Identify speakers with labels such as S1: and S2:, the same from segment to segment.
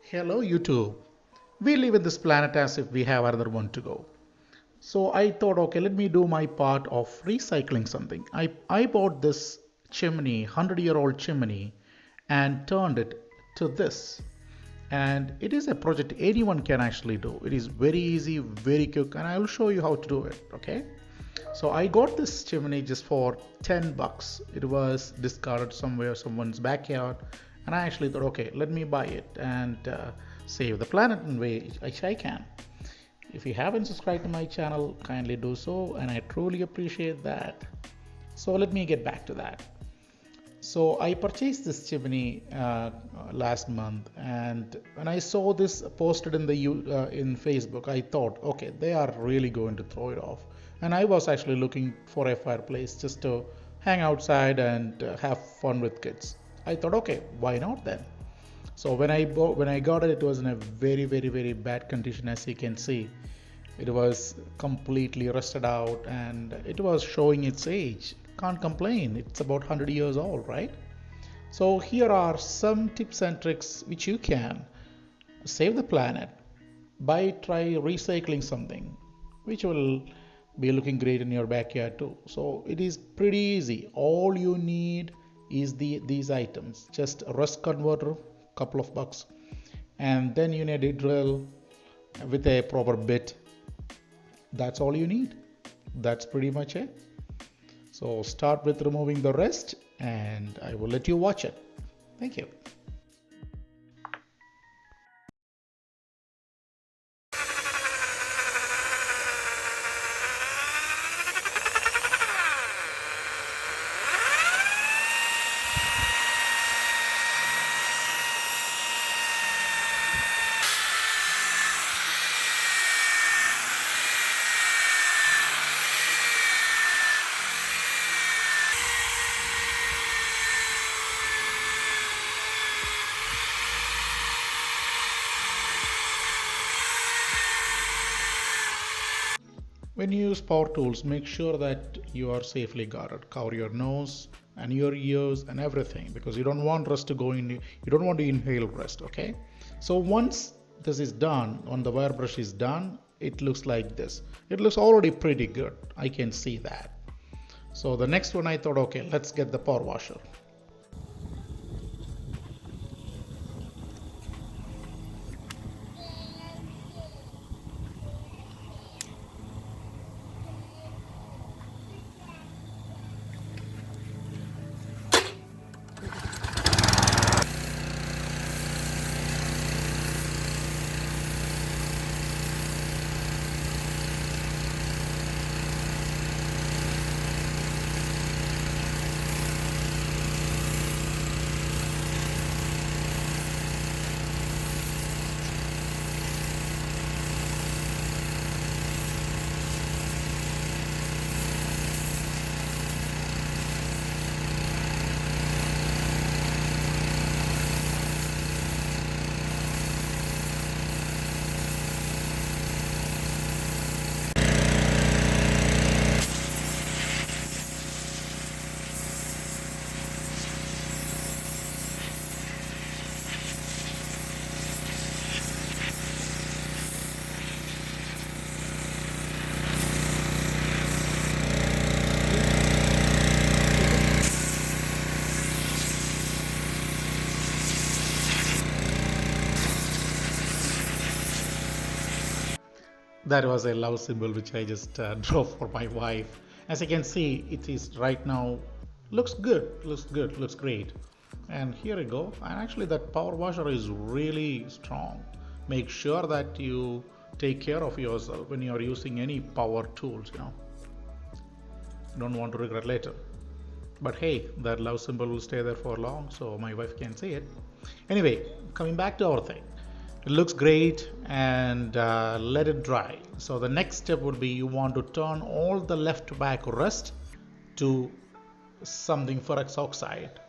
S1: Hello, YouTube. We live in this planet as if we have another one to go. So I thought, okay, let me do my part of recycling something. I bought this chimney, 100-year-old chimney, and turned it to this. And it is a project anyone can actually do. It is very easy, very quick, and I will show you how to do it, okay? So I got this chimney just for 10 bucks. It was discarded somewhere, someone's backyard, and I actually thought, okay, let me buy it and save the planet in way which I can. If you haven't subscribed to my channel, kindly do so, and I truly appreciate that. So let me get back to that. So I purchased this chimney last month, and when I saw this posted in in Facebook, I thought, okay, they are really going to throw it off. And I was actually looking for a fireplace just to hang outside and have fun with kids. I thought, okay, why not then? So when I got it, it was in a very bad condition, as you can see. It was completely rusted out and it was showing its age. Can't complain. It's about 100 years old, right? So here are some tips and tricks which you can save the planet by try recycling something, which will be looking great in your backyard too. So it is pretty easy. All you need is these items. Just a rust converter, couple of bucks, and then you need a drill with a proper bit. That's all you need. That's pretty much it. So start with removing the rest and I will let you watch it. Thank you. When you use power tools, make sure that you are safely guarded. Cover your nose and your ears and everything because you don't want rust to go in. You don't want to inhale rust, okay? So once this is done, when the wire brush is done, it looks like this. It looks already pretty good. I can see that. So the next one I thought, okay, let's get the power washer. That was a love symbol which I just drew for my wife. As you can see, it is right now looks great. And here you go. And actually, that power washer is really strong. Make sure that you take care of yourself when you are using any power tools. You don't want to regret later. But hey, that love symbol will stay there for long, so my wife can see it. Anyway, coming back to our thing. It looks great and let it dry. So the next step would be you want to turn all the left back rust to something ferrous oxide.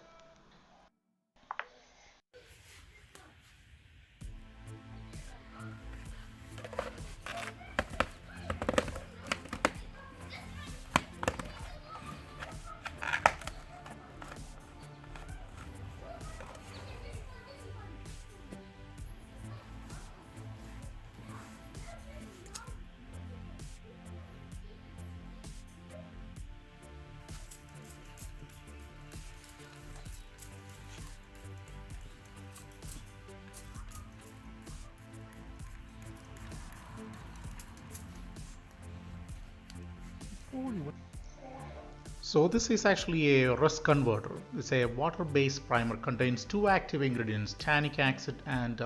S1: So this is actually a rust converter. It's a water-based primer, contains two active ingredients, tannic acid and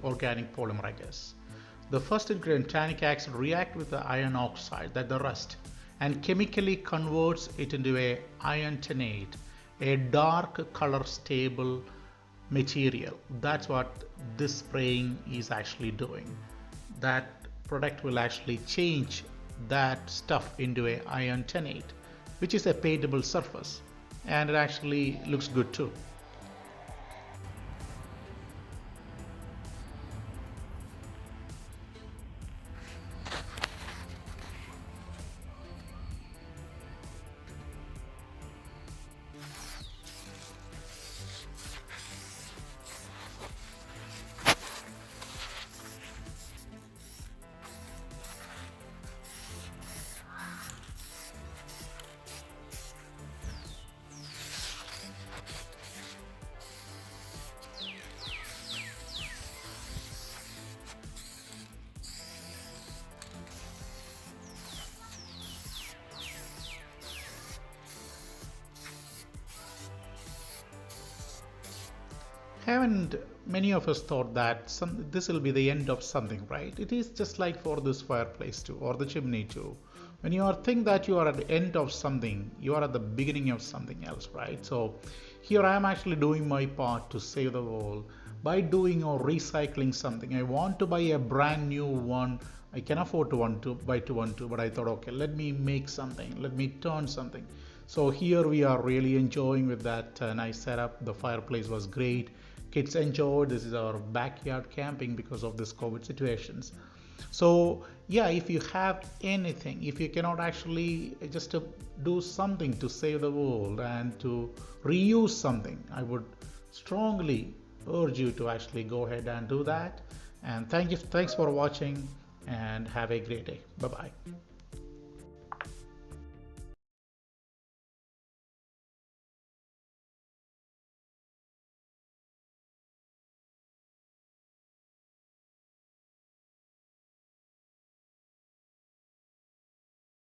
S1: organic polymer, I guess. The first ingredient, tannic acid, reacts with the iron oxide, that the rust, and chemically converts it into a iron tannate, a dark color stable material. That's what this spraying is actually doing. That product will actually change that stuff into a iron tannate, which is a paintable surface, and it actually looks good too. Haven't many of us thought that this will be the end of something, right? It is just like for this fireplace too, or the chimney too. When you are think that you are at the end of something, you are at the beginning of something else, right? So here I am actually doing my part to save the world by doing or recycling something. I want to buy a brand new one. I can afford to want to buy to one too, but I thought, okay, let me make something, let me turn something. So here we are really enjoying with that nice setup. The fireplace was great. Kids enjoyed. This is our backyard camping because of this COVID situations. So yeah, if you have anything, if you cannot actually just do something to save the world and to reuse something, I would strongly urge you to actually go ahead and do that. And thanks for watching, and have a great day. Bye bye.